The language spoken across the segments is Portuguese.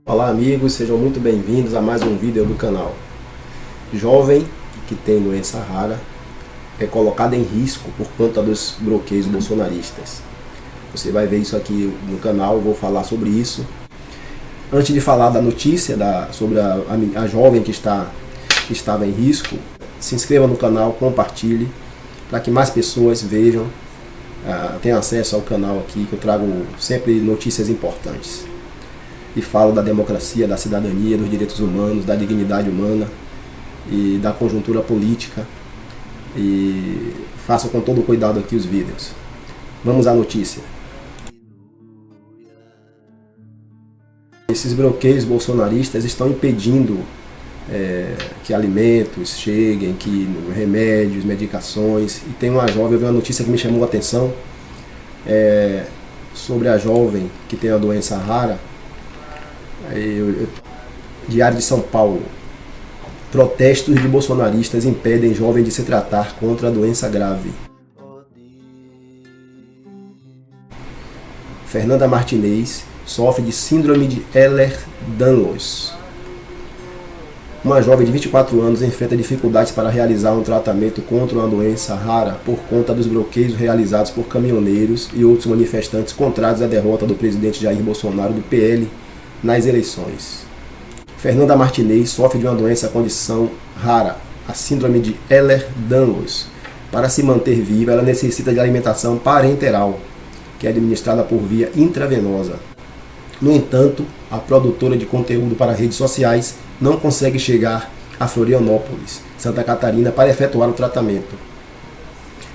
Olá amigos, sejam muito bem-vindos a mais um vídeo do canal. Jovem que tem doença rara é colocado em risco por conta dos bloqueios bolsonaristas. Você vai ver isso aqui no canal, eu vou falar sobre isso. Antes de falar da notícia sobre a jovem que estava em risco, se inscreva no canal, compartilhe, para que mais pessoas vejam, tenham acesso ao canal aqui, que eu trago sempre notícias importantes. E falo da democracia, da cidadania, dos direitos humanos, da dignidade humana e da conjuntura política. E faço com todo cuidado aqui os vídeos. Vamos à notícia. Esses bloqueios bolsonaristas estão impedindo que alimentos cheguem, que remédios, medicações. E tem uma jovem, eu vi uma notícia que me chamou a atenção sobre a jovem que tem a doença rara. Diário de São Paulo. Protestos de bolsonaristas impedem jovem de se tratar contra a doença grave. Fernanda Martinez sofre de síndrome de Ehlers-Danlos. Uma jovem de 24 anos enfrenta dificuldades para realizar um tratamento contra uma doença rara por conta dos bloqueios realizados por caminhoneiros e outros manifestantes contrários à derrota do presidente Jair Bolsonaro do PL nas eleições. Fernanda Martinez sofre de uma doença condição rara, a síndrome de Ehlers-Danlos. Para se manter viva, ela necessita de alimentação parenteral, que é administrada por via intravenosa. No entanto, a produtora de conteúdo para redes sociais não consegue chegar a Florianópolis, Santa Catarina, para efetuar o tratamento.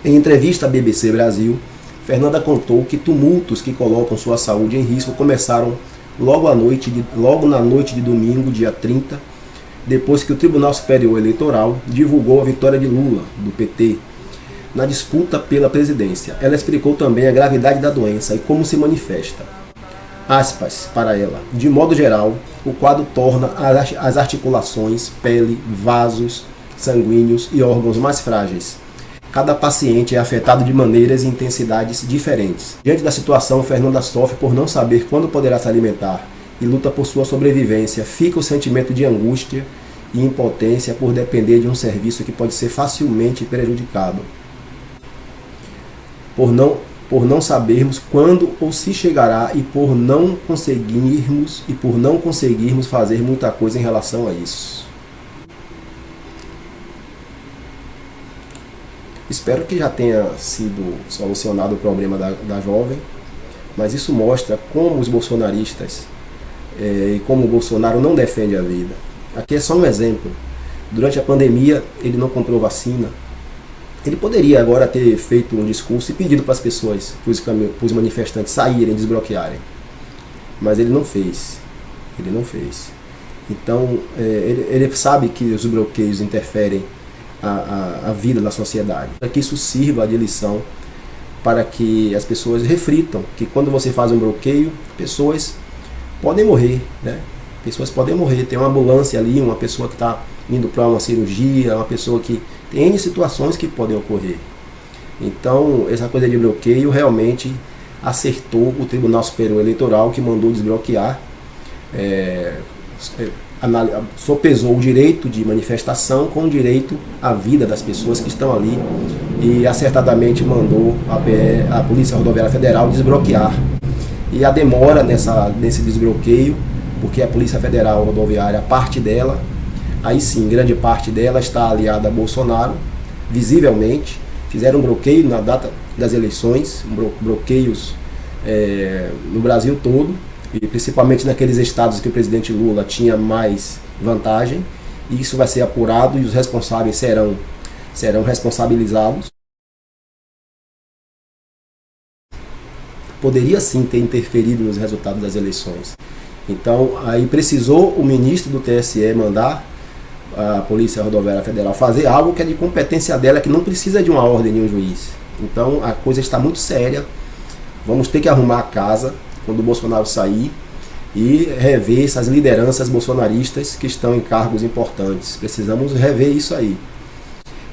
Em entrevista à BBC Brasil, Fernanda contou que tumultos que colocam sua saúde em risco começaram logo na noite de domingo, dia 30, depois que o Tribunal Superior Eleitoral divulgou a vitória de Lula, do PT, na disputa pela presidência. Ela explicou também a gravidade da doença e como se manifesta. Aspas para ela: de modo geral, o quadro torna as articulações, pele, vasos sanguíneos e órgãos mais frágeis. Cada paciente é afetado de maneiras e intensidades diferentes. Diante da situação, Fernanda sofre por não saber quando poderá se alimentar e luta por sua sobrevivência. Fica o sentimento de angústia e impotência por depender de um serviço que pode ser facilmente prejudicado. Por não sabermos quando ou se chegará e por não conseguirmos fazer muita coisa em relação a isso. Espero que já tenha sido solucionado o problema da jovem, mas isso mostra como os bolsonaristas e como o Bolsonaro não defende a vida. Aqui é só um exemplo. Durante a pandemia, ele não comprou vacina. Ele poderia agora ter feito um discurso e pedido para as pessoas, para os manifestantes saírem, desbloquearem. Mas ele não fez. Ele não fez. Então, ele sabe que os bloqueios interferem a vida da sociedade. Para que isso sirva de lição, para que as pessoas reflitam que quando você faz um bloqueio, pessoas podem morrer, né? Pessoas podem morrer. Tem uma ambulância ali, uma pessoa que está indo para uma cirurgia, uma pessoa que tem N situações que podem ocorrer. Então, essa coisa de bloqueio realmente acertou o Tribunal Superior Eleitoral, que mandou desbloquear, sopesou o direito de manifestação com o direito à vida das pessoas que estão ali e acertadamente mandou a Polícia Rodoviária Federal desbloquear. E a demora nesse desbloqueio, porque a Polícia Federal Rodoviária, parte dela, aí sim, grande parte dela está aliada a Bolsonaro, visivelmente, fizeram um bloqueio na data das eleições, bloqueios no Brasil todo, e principalmente naqueles estados que o presidente Lula tinha mais vantagem, e isso vai ser apurado e os responsáveis serão responsabilizados. Poderia sim ter interferido nos resultados das eleições. Então, aí precisou o ministro do TSE mandar a Polícia Rodoviária Federal fazer algo que é de competência dela, que não precisa de uma ordem de um juiz. Então, a coisa está muito séria. Vamos ter que arrumar a casa quando o Bolsonaro sair e rever essas lideranças bolsonaristas que estão em cargos importantes. Precisamos rever isso aí,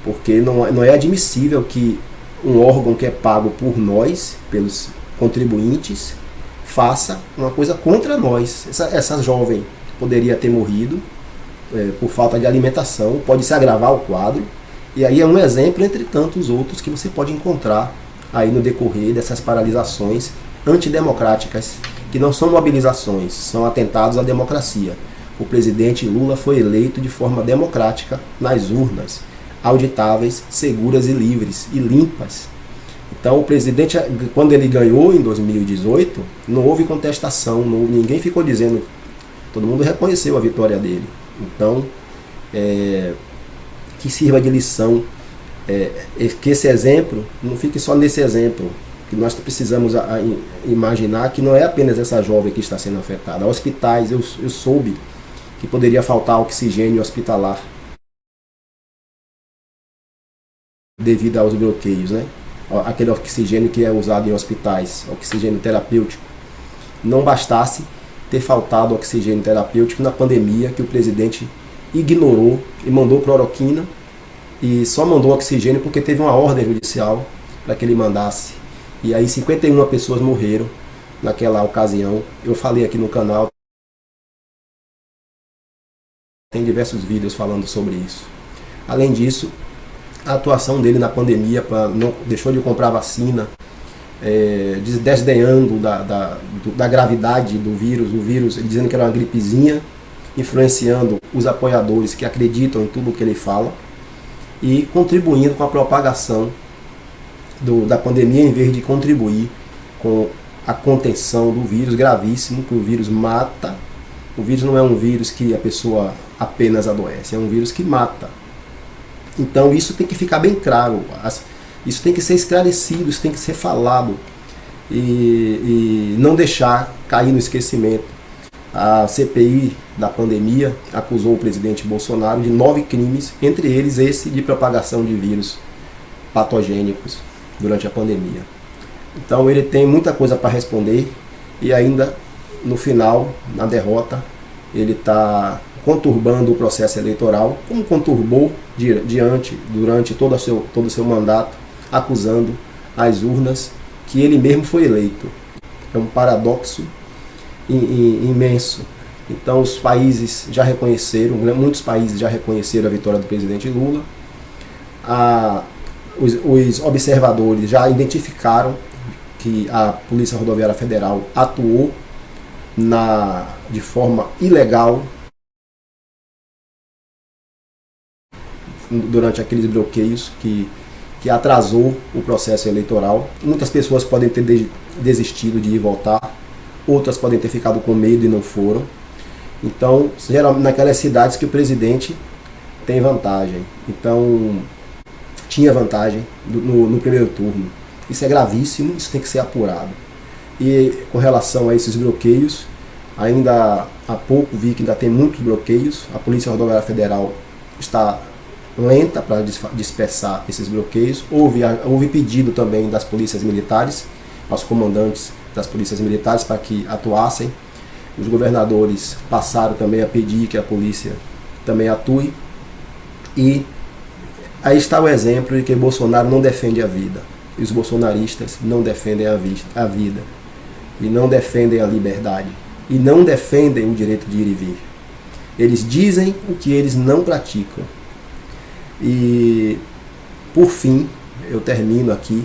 porque não é admissível que um órgão que é pago por nós, pelos contribuintes, faça uma coisa contra nós. Essa jovem poderia ter morrido por falta de alimentação, pode se agravar o quadro, e aí é um exemplo entre tantos outros que você pode encontrar aí no decorrer dessas paralisações antidemocráticas, que não são mobilizações, são atentados à democracia. O presidente Lula foi eleito de forma democrática nas urnas, auditáveis, seguras e livres e limpas. Então o presidente, quando ele ganhou em 2018, não houve contestação, ninguém ficou dizendo, todo mundo reconheceu a vitória dele. Então, que sirva de lição, que esse exemplo não fique só nesse exemplo, que nós precisamos imaginar que não é apenas essa jovem que está sendo afetada. Hospitais, eu soube que poderia faltar oxigênio hospitalar devido aos bloqueios, né? Aquele oxigênio que é usado em hospitais, oxigênio terapêutico. Não bastasse ter faltado oxigênio terapêutico na pandemia, que o presidente ignorou e mandou cloroquina, e só mandou oxigênio porque teve uma ordem judicial para que ele mandasse. E aí 51 pessoas morreram naquela ocasião. Eu falei aqui no canal, tem diversos vídeos falando sobre isso. Além disso, a atuação dele na pandemia, deixou de comprar vacina, desdenhando da gravidade do vírus, o vírus dizendo que era uma gripezinha, influenciando os apoiadores que acreditam em tudo o que ele fala e contribuindo com a propagação da pandemia, em vez de contribuir com a contenção do vírus gravíssimo, que o vírus mata. O vírus não é um vírus que a pessoa apenas adoece, é um vírus que mata. Então isso tem que ficar bem claro, isso tem que ser esclarecido, isso tem que ser falado e não deixar cair no esquecimento. A CPI da pandemia acusou o presidente Bolsonaro de 9 crimes, entre eles esse de propagação de vírus patogênicos durante a pandemia. Então ele tem muita coisa para responder e ainda no final, na derrota, ele está conturbando o processo eleitoral, como conturbou durante todo o seu mandato, acusando as urnas que ele mesmo foi eleito. É um paradoxo imenso. Então os países já reconheceram, muitos países já reconheceram a vitória do presidente Lula. Os observadores já identificaram que a Polícia Rodoviária Federal atuou de forma ilegal durante aqueles bloqueios que atrasou o processo eleitoral. Muitas pessoas podem ter desistido de ir votar, outras podem ter ficado com medo e não foram. Então, geralmente naquelas cidades que o presidente tem vantagem. Então, tinha vantagem no primeiro turno. Isso é gravíssimo, isso tem que ser apurado. E com relação a esses bloqueios, ainda há pouco vi que ainda tem muitos bloqueios. A Polícia Rodoviária Federal está lenta para dispersar esses bloqueios. Houve pedido também das polícias militares, aos comandantes das polícias militares, para que atuassem. Os governadores passaram também a pedir que a polícia também atue. E aí está o exemplo de que Bolsonaro não defende a vida. E os bolsonaristas não defendem a vida. E não defendem a liberdade. E não defendem o direito de ir e vir. Eles dizem o que eles não praticam. E, por fim, eu termino aqui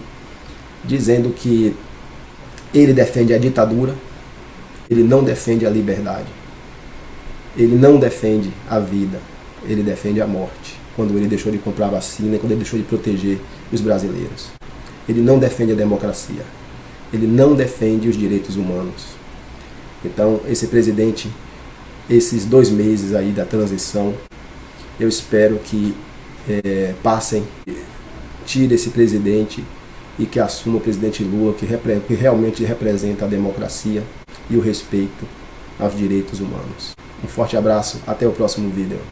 dizendo que ele defende a ditadura, ele não defende a liberdade, ele não defende a vida, ele defende a morte, quando ele deixou de comprar vacina, quando ele deixou de proteger os brasileiros. Ele não defende a democracia, ele não defende os direitos humanos. Então, esse presidente, esses 2 meses aí da transição, eu espero que passem, tire esse presidente e que assuma o presidente Lula, que realmente representa a democracia e o respeito aos direitos humanos. Um forte abraço, até o próximo vídeo.